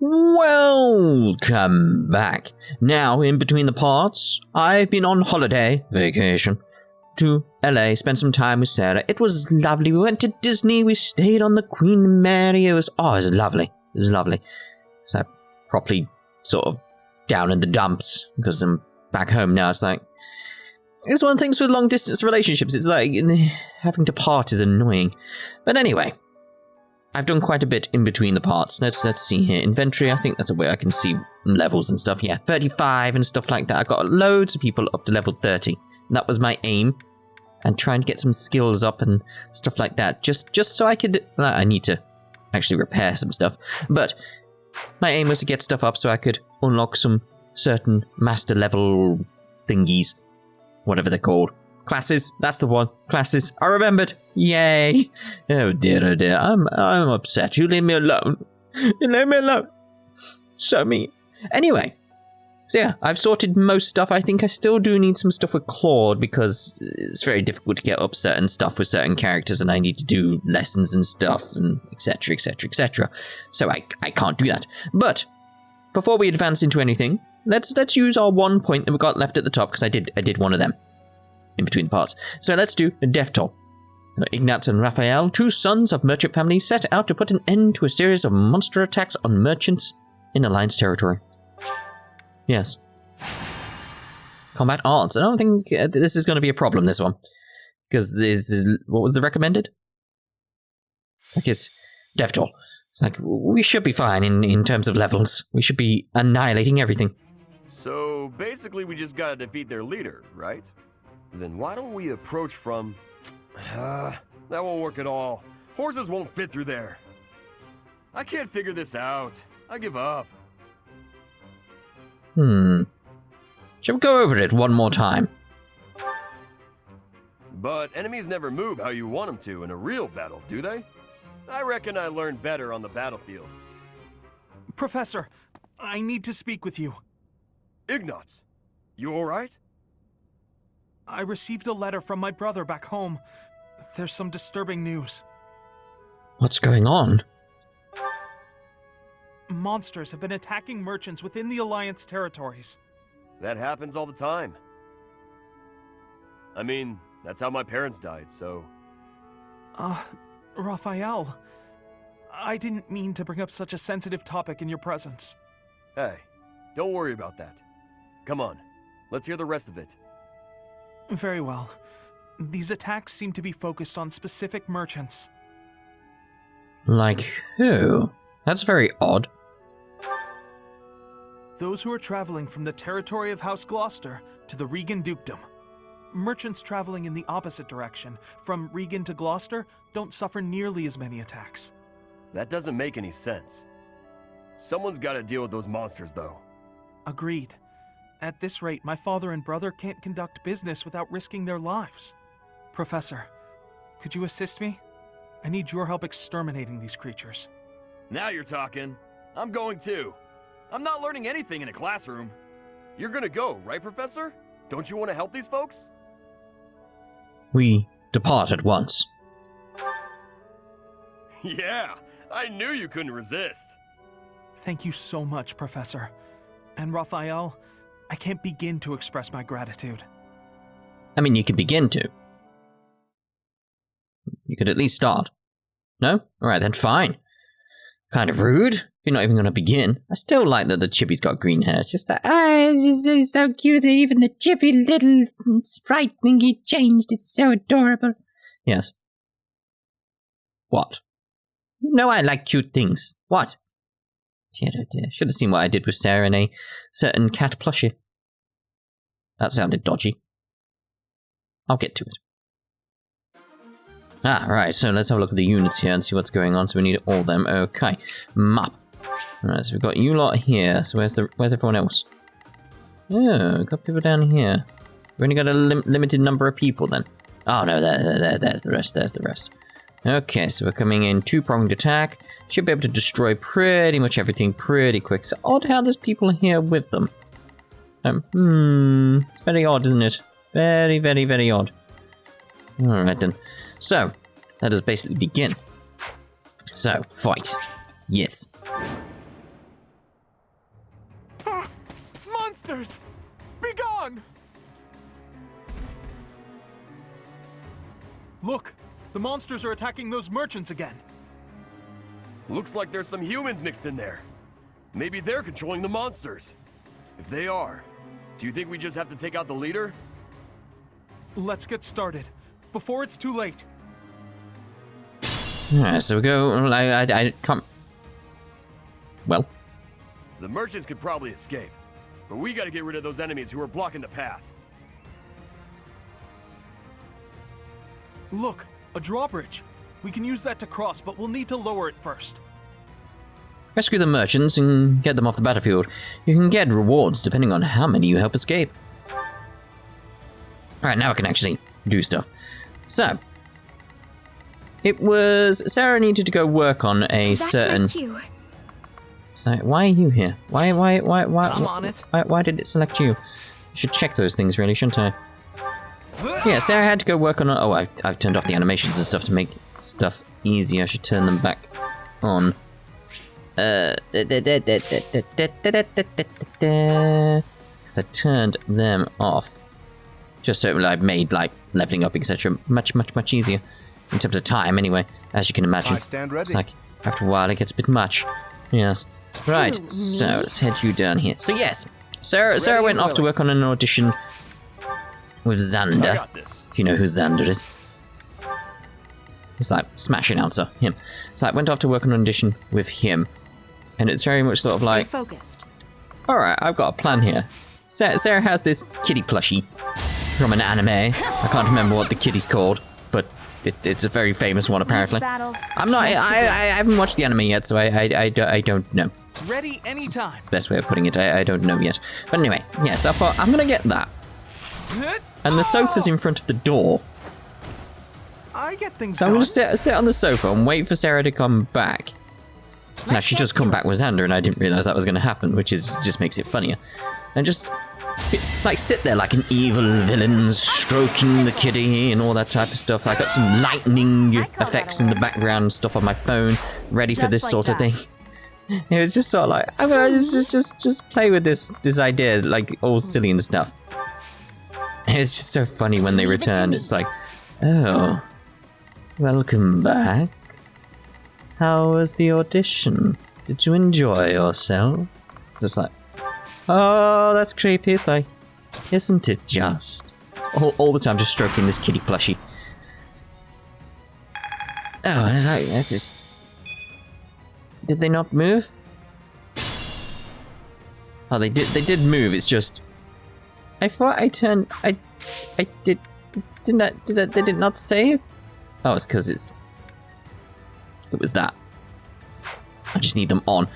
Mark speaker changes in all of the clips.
Speaker 1: Welcome back. Now, in between the parts, I've been on holiday, vacation, to LA, spent some time with Sarah. It was lovely. We went to Disney, we stayed on the Queen Mary. It was lovely. It was lovely. So properly sort of down in the dumps, because I'm back home now. It's like, it's one of the things with long distance relationships. It's like, having to part is annoying. But anyway, I've done quite a bit in between the parts. Let's see here. Inventory, I think that's a way I can see levels and stuff. Yeah, 35 and stuff like that. I got loads of people up to level 30. That was my aim. And try and get some skills up and stuff like that. Just so I could... I need to actually repair some stuff. But my aim was to get stuff up so I could unlock some certain master level thingies. Whatever they're called. Classes, that's the one. Classes, I remembered. Yay. Oh dear. I'm upset. You leave me alone. You leave me alone. So mean. Anyway. So yeah, I've sorted most stuff. I think I still do need some stuff with Claude because it's very difficult to get up certain stuff with certain characters and I need to do lessons and stuff and etc. So I can't do that. But before we advance into anything, let's use our 1 point that we got left at the top because I did one of them in between parts. So let's do a death toll. Ignaz and Raphael, 2 sons of merchant families, set out to put an end to a series of monster attacks on merchants in Alliance territory. Yes. Combat odds. I don't think this is going to be a problem, this one. Because this is... What was the recommended? It's like it's death toll. It's like, we should be fine in terms of levels. We should be annihilating everything.
Speaker 2: So, basically we just gotta defeat their leader, right? Then why don't we approach from... that won't work at all. Horses won't fit through there. I can't figure this out. I give up.
Speaker 1: Shall we go over it one more time?
Speaker 2: But enemies never move how you want them to in a real battle, do they? I reckon I learned better on the battlefield.
Speaker 3: Professor, I need to speak with you.
Speaker 2: Ignaz, you alright?
Speaker 3: I received a letter from my brother back home. There's some disturbing news.
Speaker 1: What's going on?
Speaker 3: Monsters have been attacking merchants within the Alliance territories.
Speaker 2: That happens all the time. I mean, that's how my parents died, so...
Speaker 3: Raphael, I didn't mean to bring up such a sensitive topic in your presence.
Speaker 2: Hey, don't worry about that. Come on, let's hear the rest of it.
Speaker 3: Very well. These attacks seem to be focused on specific merchants.
Speaker 1: Like who? That's very odd.
Speaker 3: Those who are traveling from the territory of House Gloucester to the Regan Dukedom. Merchants traveling in the opposite direction, from Regan to Gloucester, don't suffer nearly as many attacks.
Speaker 2: That doesn't make any sense. Someone's got to deal with those monsters, though.
Speaker 3: Agreed. At this rate, my father and brother can't conduct business without risking their lives. Professor, could you assist me? I need your help exterminating these creatures.
Speaker 2: Now you're talking. I'm going too. I'm not learning anything in a classroom. You're gonna go, right, Professor? Don't you want to help these folks?
Speaker 1: We depart at once.
Speaker 2: Yeah, I knew you couldn't resist.
Speaker 3: Thank you so much, Professor. And Raphael, I can't begin to express my gratitude.
Speaker 1: I mean, you could begin to. You could at least start. No? Alright then, fine. Kind of rude. You're not even going to begin. I still like that the Chippy's got green hair. It's just that, this is so cute. Even the Chippy little sprite thingy changed. It's so adorable. Yes. What? You know I like cute things. What? Dear, oh dear. Should have seen what I did with Sarah and a certain cat plushie. That sounded dodgy. I'll get to it. Ah, right, so let's have a look at the units here and see what's going on. So we need all of them. Okay. Map. Alright, so we've got you lot here. So where's everyone else? Oh, we've got people down here. We've only got a limited number of people then. Oh no, there's the rest, Okay, so we're coming in 2-pronged attack. Should be able to destroy pretty much everything pretty quick. So odd how there's people here with them. It's very odd, isn't it? Very, very, very odd. Alright then. So, let us basically begin. So, fight. Yes.
Speaker 3: monsters! Be gone! Look, the monsters are attacking those merchants again.
Speaker 2: Looks like there's some humans mixed in there. Maybe they're controlling the monsters. If they are, do you think we just have to take out the leader?
Speaker 3: Let's get started, before it's too late.
Speaker 1: Alright, so we go. I can't. Well,
Speaker 2: The merchants could probably escape, but we gotta get rid of those enemies who are blocking the path.
Speaker 3: Look, a drawbridge. We can use that to cross, but we'll need to lower it first.
Speaker 1: rescue the merchants and get them off the battlefield. You can get rewards depending on how many you help escape. Alright, now I can actually do stuff. So, it was Sarah needed to go work on a certain.
Speaker 4: Cue.
Speaker 1: So why are you here? Why?
Speaker 3: I'm on it.
Speaker 1: Why did it select you? I should check those things, really, shouldn't I? Yeah, Sarah had to go work on. Oh, I've turned off the animations and stuff to make stuff easy. I should turn them back on. Because I turned them off, just so it made like leveling up, etc. much easier in terms of time. Anyway, as you can imagine,
Speaker 5: I stand ready.
Speaker 1: it's like after a while it gets a bit much. Yes. Right. So let's head you down here. So yes, Sarah went off to work on an audition with
Speaker 2: I
Speaker 1: Xander.
Speaker 2: got this.
Speaker 1: If you know who Xander is. He's like smash announcer, him. So I went off to work on an audition with him. And it's very much sort of
Speaker 4: Stay
Speaker 1: like,
Speaker 4: focused.
Speaker 1: alright, I've got a plan here. Sarah has this kitty plushie from an anime. I can't remember what the kitty's called, but it's a very famous one apparently.
Speaker 4: Battle.
Speaker 1: I'm not, I haven't watched the anime yet, so I don't know.
Speaker 3: Ready anytime.
Speaker 1: It's the best way of putting it, I don't know yet. But anyway, yeah, so I thought, I'm gonna get that. And the sofa's in front of the door.
Speaker 3: I get things
Speaker 1: So I'm
Speaker 3: done.
Speaker 1: gonna sit on the sofa and wait for Sarah to come back. Now she just come back with Xander, and I didn't realize that was going to happen, which is just makes it funnier. And just like sit there like an evil villain, stroking the kitty and all that type of stuff. I got some lightning effects in the background, stuff on my phone, ready for
Speaker 4: Just
Speaker 1: this
Speaker 4: like
Speaker 1: sort of
Speaker 4: that.
Speaker 1: thing. It was just sort of like I'm gonna just play with this idea, like all silly and stuff. It's just so funny when they
Speaker 4: Leave it to
Speaker 1: return.
Speaker 4: me.
Speaker 1: It's like, oh, welcome back. How was the audition? Did you enjoy yourself? Just like, oh, that's creepy. It's like, isn't it just? All the time just stroking this kitty plushie. Oh, it's like, that's just... Did they not move? Oh, they did move, it's just... I thought I turned... Did they not save? Oh, it's because it was that. I just need them on.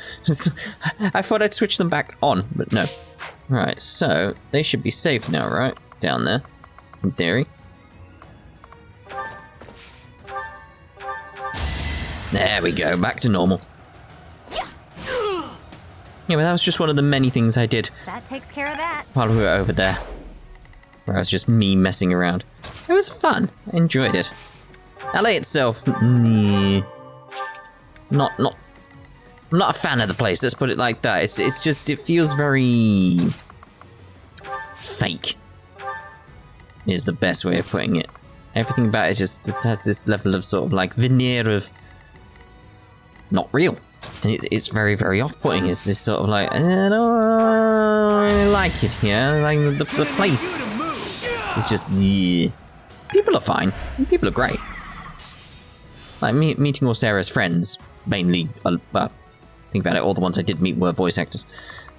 Speaker 1: I thought I'd switch them back on, but no. Right, so they should be safe now, right? Down there, in theory. There we go, back to normal. Yeah, but that was just one of the many things I did
Speaker 4: That takes care of that.
Speaker 1: while we were over there. Where it was just me messing around. It was fun. I enjoyed it. LA itself, nah. I'm not a fan of the place, let's put it like that. It's just, it feels very fake, is the best way of putting it. Everything about it just has this level of sort of like veneer of not real. And it's very, very off-putting. It's just sort of like, I don't really like it here. Like the place is just, yeah. People are fine. People are great. Like meeting all Sarah's friends, mainly. Think about it. All the ones I did meet were voice actors.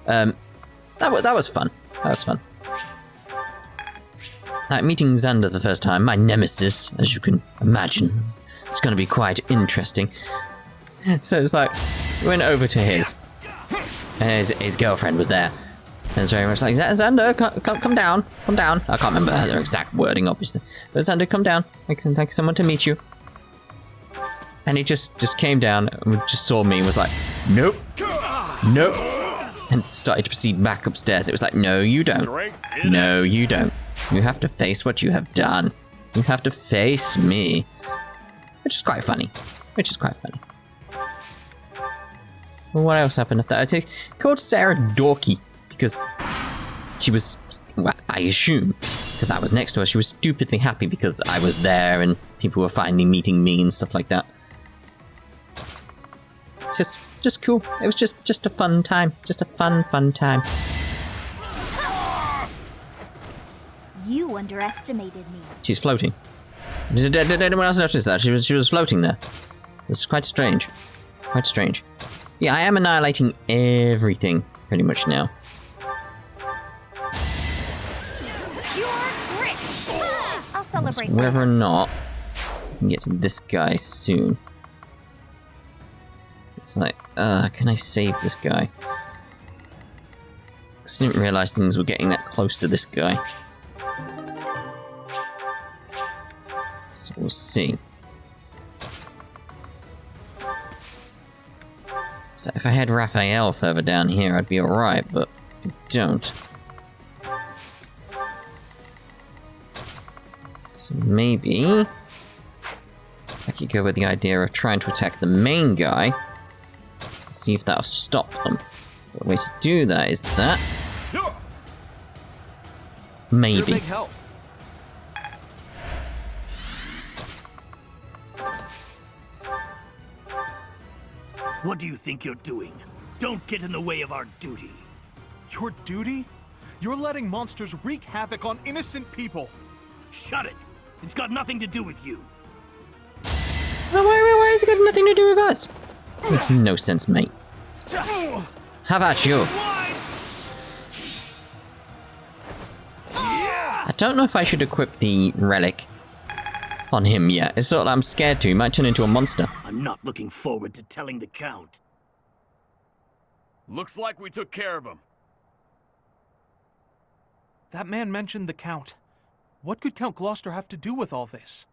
Speaker 1: That was fun. That was fun. Like meeting Xander the first time, my nemesis, as you can imagine, it's going to be quite interesting. So it's like, we went over to his, and his girlfriend was there. And it's very much like, Xander, come down, come down. I can't remember their exact wording, obviously. But Xander, come down. I'd like someone to meet you. And he just came down and just saw me and was like, nope, nope. And started to proceed back upstairs. It was like, no, you don't.
Speaker 2: Strength in
Speaker 1: No, you don't. You have to face what you have done. You have to face me. Which is quite funny. Well, what else happened after that? I called Sarah Dorky because She was, well, I assume, because I was next to her, she was stupidly happy because I was there and people were finally meeting me and stuff like that. It's just cool. It was just a fun time. Just a fun time.
Speaker 4: You underestimated me.
Speaker 1: She's floating. Did anyone else notice that? She was floating there. It's quite strange. Quite strange. Yeah, I am annihilating everything pretty much now.
Speaker 4: I'll celebrate.
Speaker 1: Whether or not I can get to this guy soon. It's like, can I save this guy? Because I didn't realize things were getting that close to this guy. So we'll see. So if I had Raphael further down here, I'd be alright, but I don't. So maybe I could go with the idea of trying to attack the main guy. See if that'll stop them. The way to do that is that. Maybe.
Speaker 2: Big help.
Speaker 5: What do you think you're doing? Don't get in the way of our duty.
Speaker 3: Your duty? You're letting monsters wreak havoc on innocent people.
Speaker 5: Shut it! It's got nothing to do with you.
Speaker 1: Why has it got nothing to do with us? Makes no sense, mate. How about you? I don't know if I should equip the relic on him yet. It's sort of I'm scared to. He might turn into a monster.
Speaker 5: I'm not looking forward to telling the Count.
Speaker 2: Looks like we took care of him.
Speaker 3: That man mentioned the Count. What could Count Gloucester have to do with all this?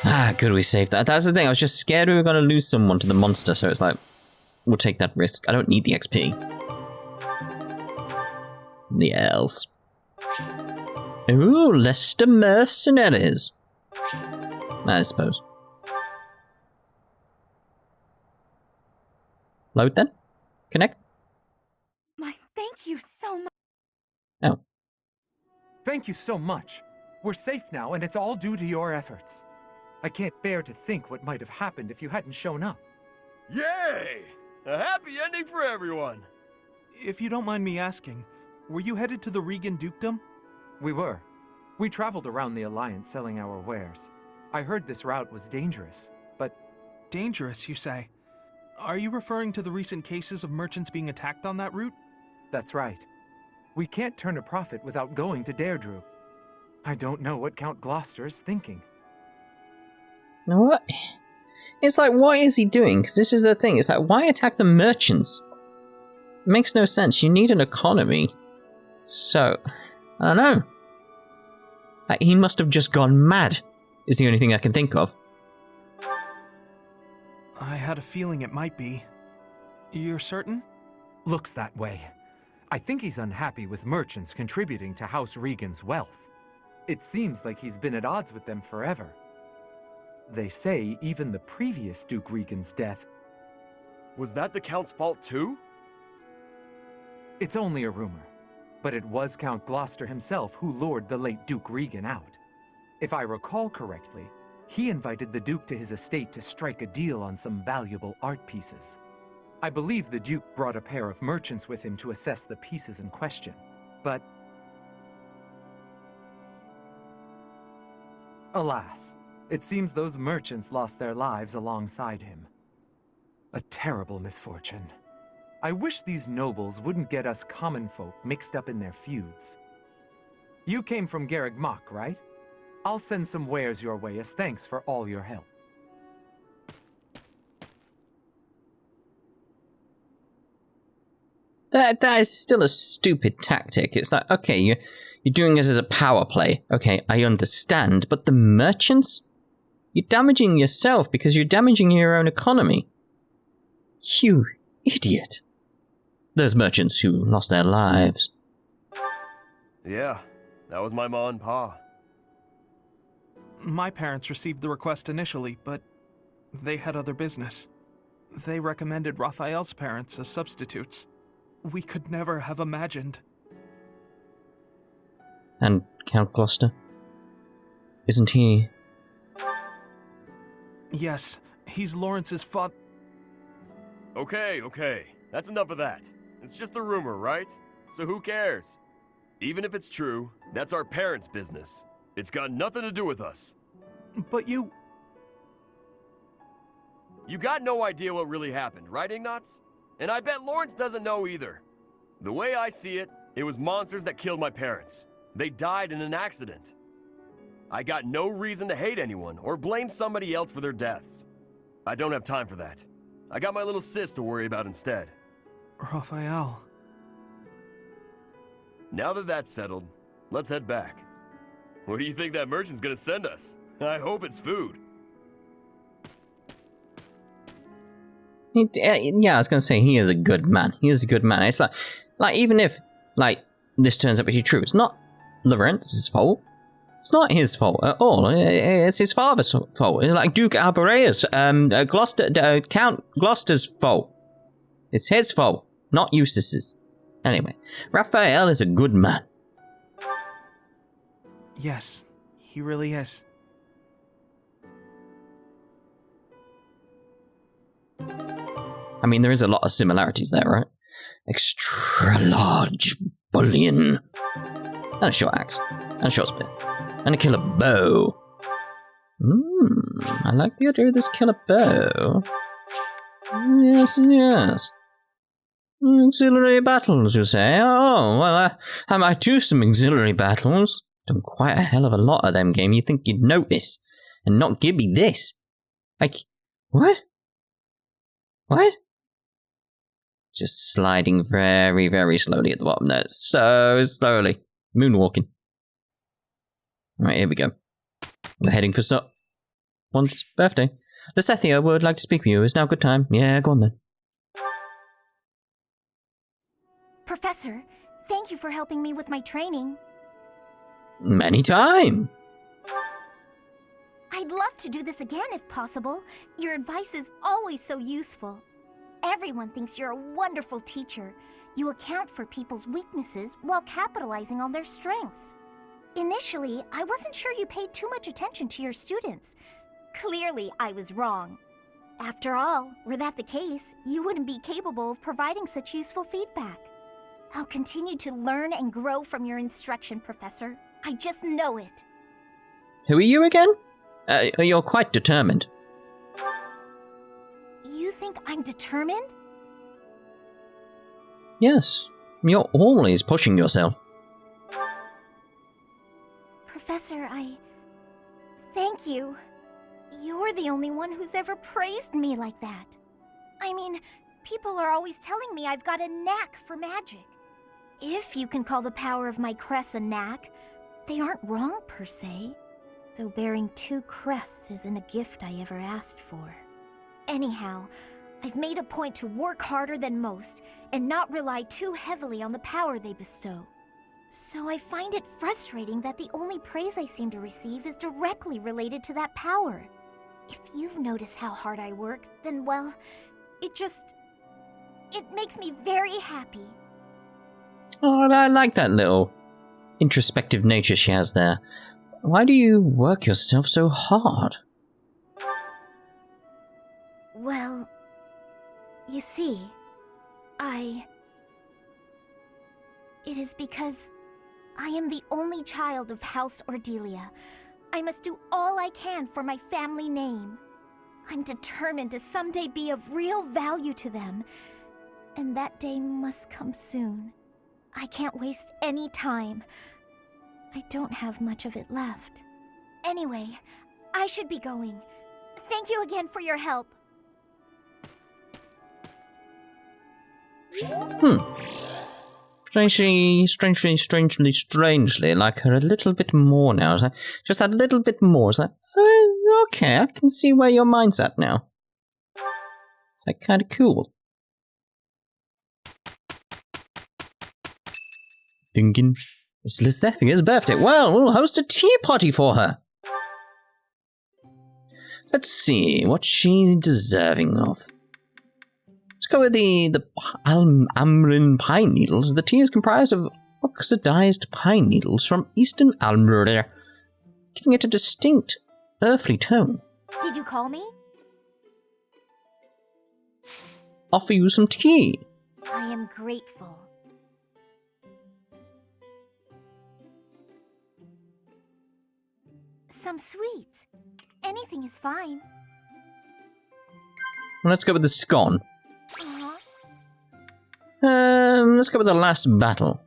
Speaker 1: Ah, good we saved that. That's the thing. I was just scared we were going to lose someone to the monster, so it's like, we'll take that risk. I don't need the XP. The elves. Ooh, Leicester mercenaries. I suppose. Load then? Connect?
Speaker 4: My thank you so much.
Speaker 1: Oh.
Speaker 6: Thank you so much. We're safe now, and it's all due to your efforts. I can't bear to think what might have happened if you hadn't shown up.
Speaker 2: Yay! A happy ending for everyone.
Speaker 3: If you don't mind me asking, were you headed to the Regan Dukedom?
Speaker 6: We were. We traveled around the Alliance selling our wares. I heard this route was dangerous, but...
Speaker 3: Dangerous, you say? Are you referring to the recent cases of merchants being attacked on that route?
Speaker 6: That's right. We can't turn a profit without going to Deirdre. I don't know what Count Gloucester's thinking.
Speaker 1: What? It's like, what is he doing? Because this is the thing. It's like, why attack the merchants? It makes no sense. You need an economy. So, I don't know. Like, he must have just gone mad, is the only thing I can think of.
Speaker 3: I had a feeling it might be. You're certain?
Speaker 6: Looks that way. I think he's unhappy with merchants contributing to House Regan's wealth. It seems like he's been at odds with them forever. They say even the previous Duke Regan's death...
Speaker 2: Was that the Count's fault too?
Speaker 6: It's only a rumor, but it was Count Gloucester himself who lured the late Duke Regan out. If I recall correctly, he invited the Duke to his estate to strike a deal on some valuable art pieces. I believe the Duke brought a pair of merchants with him to assess the pieces in question, but... alas, it seems those merchants lost their lives alongside him. A terrible misfortune. I wish these nobles wouldn't get us common folk mixed up in their feuds. You came from Garegg Mach, right? I'll send some wares your way as thanks for all your help.
Speaker 1: That is still a stupid tactic. It's like, okay, you're doing this as a power play. Okay, I understand, but the merchants? You're damaging yourself because you're damaging your own economy. You idiot. Those merchants who lost their lives.
Speaker 2: Yeah, that was my ma and pa.
Speaker 3: My parents received the request initially, but they had other business. They recommended Raphael's parents as substitutes. we could never have imagined.
Speaker 1: And Count Gloucester? Isn't he?
Speaker 3: Yes, he's Lawrence's father.
Speaker 2: Okay. That's enough of that. It's just a rumor, right? So who cares? Even if it's true, that's our parents' business. It's got nothing to do with us.
Speaker 3: But you
Speaker 2: got no idea what really happened, right, Ignatz? And I bet Lawrence doesn't know either. The way I see it, it was monsters that killed my parents. They died in an accident. I got no reason to hate anyone or blame somebody else for their deaths. I don't have time for that. I got my little sis to worry about instead.
Speaker 3: Raphael.
Speaker 2: Now that that's settled, let's head back. What do you think that merchant's gonna send us? I hope it's food.
Speaker 1: Yeah, I was gonna say he is a good man. He is a good man. It's like even if this turns out to be true, it's not Lawrence's fault. It's not his fault at all. It's his father's fault. It's like Duke Alborea's, Count Gloucester's fault. It's his fault, not Eustace's. Anyway, Raphael is a good man.
Speaker 3: Yes, he really is.
Speaker 1: I mean, there is a lot of similarities there, right? Extra large bullion. And a short axe. And a short spear. And a killer bow. I like the idea of this killer bow. Yes. Auxiliary battles, you say? Oh, well, I might do some auxiliary battles. Done quite a hell of a lot of them, game. You'd think you'd notice. And not give me this. Like, what? What? Just sliding very, very slowly at the bottom there. So slowly. Moonwalking. Alright, here we go. We're heading for one's birthday. Lysethia would like to speak with you. Is now a good time? Yeah, go on then.
Speaker 4: Professor, thank you for helping me with my training.
Speaker 1: Anytime.
Speaker 4: I'd love to do this again if possible. Your advice is always so useful. Everyone thinks you're a wonderful teacher. You account for people's weaknesses while capitalizing on their strengths. Initially, I wasn't sure you paid too much attention to your students. Clearly, I was wrong. After all, were that the case, you wouldn't be capable of providing such useful feedback. I'll continue to learn and grow from your instruction, Professor. I just know it.
Speaker 1: Who are you again? You're quite determined.
Speaker 4: You think I'm determined?
Speaker 1: Yes, you're always pushing yourself.
Speaker 4: Professor, thank you. You're the only one who's ever praised me like that. I mean, people are always telling me I've got a knack for magic. If you can call the power of my crest a knack, they aren't wrong per se. Though bearing 2 crests isn't a gift I ever asked for. Anyhow, I've made a point to work harder than most and not rely too heavily on the power they bestow. So I find it frustrating that the only praise I seem to receive is directly related to that power. If you've noticed how hard I work, then well, it makes me very happy.
Speaker 1: Oh, I like that little introspective nature she has there. Why do you work yourself so hard?
Speaker 4: Well, you see, it is because I am the only child of House Ordelia. I must do all I can for my family name. I'm determined to someday be of real value to them, and that day must come soon. I can't waste any time. I don't have much of it left. Anyway, I should be going. Thank you again for your help.
Speaker 1: Strangely, like her a little bit more now. Just that little bit more. It's like, okay, I can see where your mind's at now. It's like kind of cool. Thinking, it's Lysethria's birthday. Well, we'll host a tea party for her. Let's see what she's deserving of. It's go with the Amrin pine needles. The tea is comprised of oxidized pine needles from eastern Almeria, giving it a distinct earthly tone.
Speaker 4: Did you call me?
Speaker 1: Offer you some tea.
Speaker 4: I am grateful. Some sweets. Anything is fine.
Speaker 1: Well, let's go with the scone.
Speaker 4: Uh-huh.
Speaker 1: Let's go with the last battle.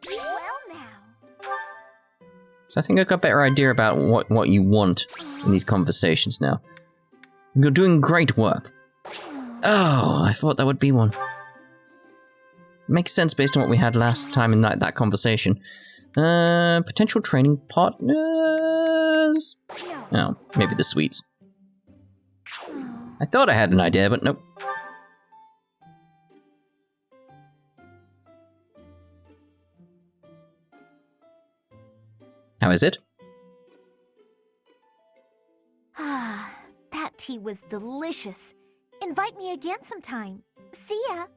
Speaker 4: Well now.
Speaker 1: So I think I've got a better idea about what you want in these conversations now. You're doing great work. Oh, I thought that would be one. Makes sense based on what we had last time in that conversation. Potential training partners? Oh, maybe the sweets. I thought I had an idea, but nope. How is it?
Speaker 4: Ah, that tea was delicious. Invite me again sometime. See ya.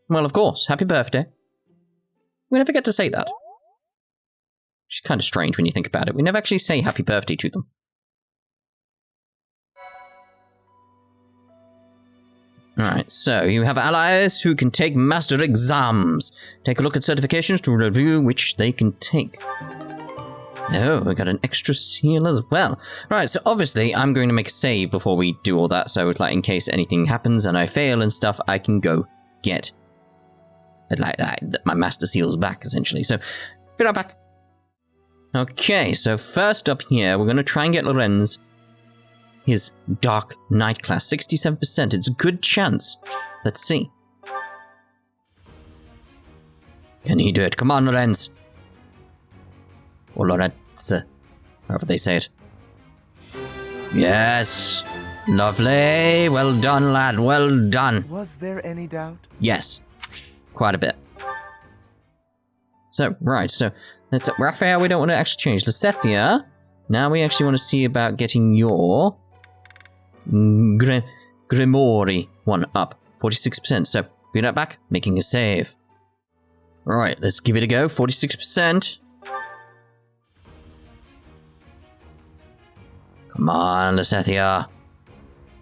Speaker 1: Well, of course. Happy birthday. We never get to say that. Which is kind of strange when you think about it. We never actually say happy birthday to them. Alright, so you have allies who can take master exams. Take a look at certifications to review which they can take. Oh, we got an extra seal as well. Right, so obviously I'm going to make a save before we do all that, so like in case anything happens and I fail and stuff, I can go get my master seals back, essentially. So, be right back. Okay, so first up here, we're going to try and get Lorenz his Dark Knight class. 67%, it's a good chance. Let's see. Can he do it? Come on, Lorenz. Or Lorenz, however they say it. Yes. Lovely. Well done, lad. Well done.
Speaker 7: Was there any doubt?
Speaker 1: Yes. Quite a bit. So, right, so that's Raphael, we don't want to actually change. Lysethia, now we actually want to see about getting your Grimory one up. 46%, so be right back, making a save. Right, let's give it a go. 46%. Come on, Lysethia.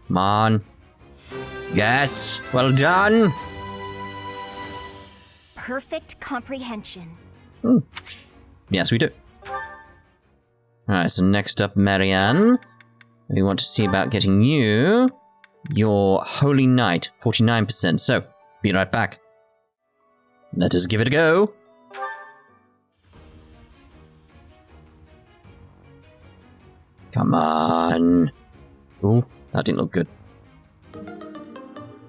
Speaker 1: Come on. Yes, well done.
Speaker 4: Perfect comprehension.
Speaker 1: Yes, we do. Alright, so next up, Marianne. We want to see about getting you your Holy Knight, 49%. So, be right back. Let us give it a go. Come on. Ooh, that didn't look good.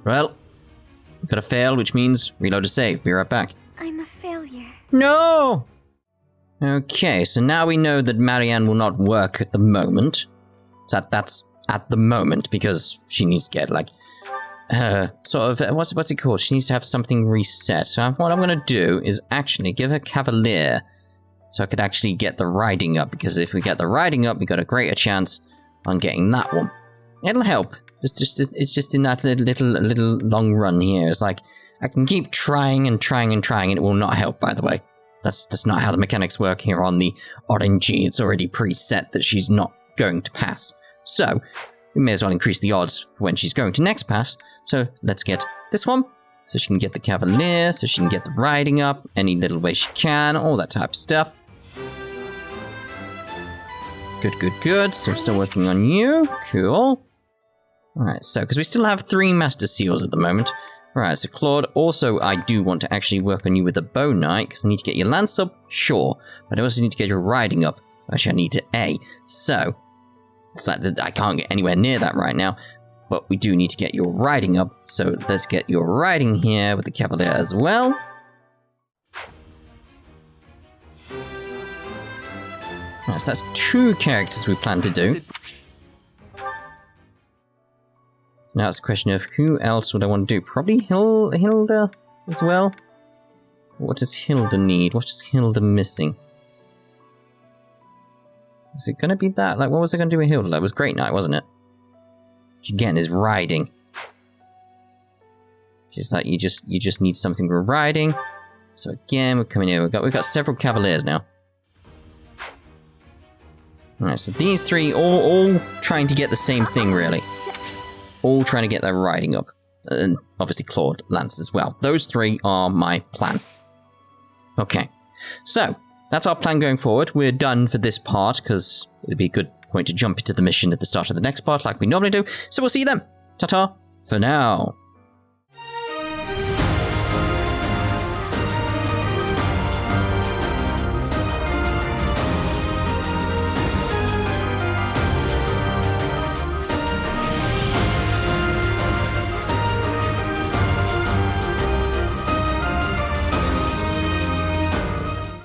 Speaker 1: Well, we've got a fail, which means reload a save. Be right back.
Speaker 4: I'm a failure.
Speaker 1: No! Okay, so now we know that Marianne will not work at the moment. So that's at the moment, because she needs to get, like, sort of, what's it called? She needs to have something reset. So what I'm going to do is actually give her Cavalier, so I could actually get the riding up, because if we get the riding up, we got a greater chance on getting that one. It'll help. It's just in that little long run here. It's like, I can keep trying and trying and trying, and it will not help, by the way. That's not how the mechanics work here on the RNG. It's already preset that she's not going to pass. So, we may as well increase the odds for when she's going to next pass. So, let's get this one. So she can get the Cavalier, so she can get the riding up, any little way she can, all that type of stuff. Good, good, good. So, we're still working on you. Cool. Alright, so, because we still have 3 Master Seals at the moment. Alright, so Claude, also I do want to actually work on you with the Bow Knight, because I need to get your Lance up, sure. But I also need to get your Riding up, which I need to A. So, it's like, I can't get anywhere near that right now. But we do need to get your Riding up, so let's get your Riding here with the Cavalier as well. Alright, so that's 2 characters we plan to do. Now it's a question of who else would I want to do? Probably Hilda as well? What does Hilda need? What is Hilda missing? Is it going to be that? Like, what was I going to do with Hilda? It was Great Knight, wasn't it? Which again is riding. She's like, you just need something for riding. So again, we're coming here. We've got several cavaliers now. Alright, so these three all trying to get the same thing, really. All trying to get their riding up. And obviously Claude Lance as well. Those three are my plan. Okay. So, that's our plan going forward. We're done for this part, because it'd be a good point to jump into the mission at the start of the next part, like we normally do. So we'll see you then. Ta-ta for now.